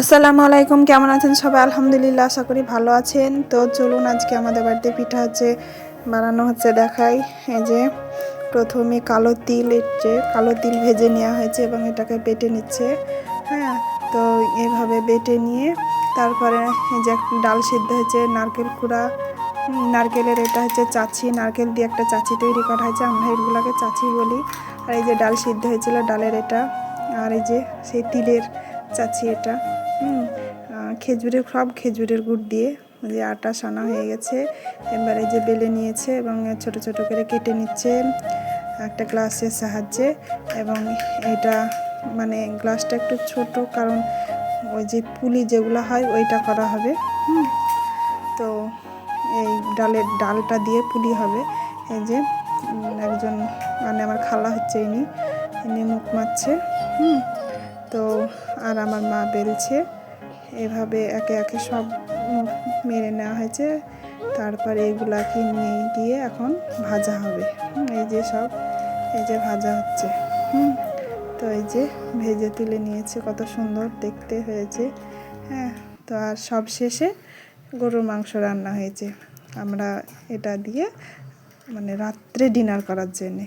আসসালামু আলাইকুম, কেমন আছেন সবাই? আলহামদুলিল্লাহ, আশা করি ভালো আছেন। তো চলুন আজকে আমাদের বাড়িতে পিঠা বানানো হচ্ছে দেখাই। এই যে প্রথমে কালো তিল ভেজে নেওয়া হয়েছে এবং এটাকে বেটে নিচ্ছে। হ্যাঁ, তো এভাবে বেটে নিয়ে তারপরে এই যে ডাল সিদ্ধ হয়েছে, নারকেল কুড়া, নারকেলের এটা হচ্ছে চাচি, নারকেল দিয়ে একটা চাচি তৈরি করা হয়েছে, আমরা এগুলোকে চাচি বলি। আর এই যে ডাল সিদ্ধ হয়েছিল ডালের এটা, আর এই যে সেই তিলের চাচি এটা। খেজুরের গুড় দিয়ে যে আটা সানা হয়ে গেছে। এবারে যে বেলে নিয়েছে এবং ছোট ছোট করে কেটে নিচ্ছে একটা গ্লাসের সাহায্যে। এবং এটা মানে গ্লাসটা একটু ছোট, কারণ ওই যে পুলি যেগুলো হয় ওইটা করা হবে। তো এই ডালটা দিয়ে পুলি হবে। এই যে একজন মানে আমার খালা হচ্ছে, ইনি মুখ মারছে। তো আর আমার মা বেলছে। এভাবে একে একে সব মেরে নেওয়া হয়েছে। তারপরে এগুলাকে নিয়ে গিয়ে এখন ভাজা হবে। এই যে ভাজা হচ্ছে। তো এই যে ভেজে তুলে নিয়েছে, কত সুন্দর দেখতে হয়েছে। হ্যাঁ, তো আর সব শেষে গরুর মাংস রান্না হয়েছে আমরা এটা দিয়ে, মানে রাত্রে ডিনার করার জন্যে।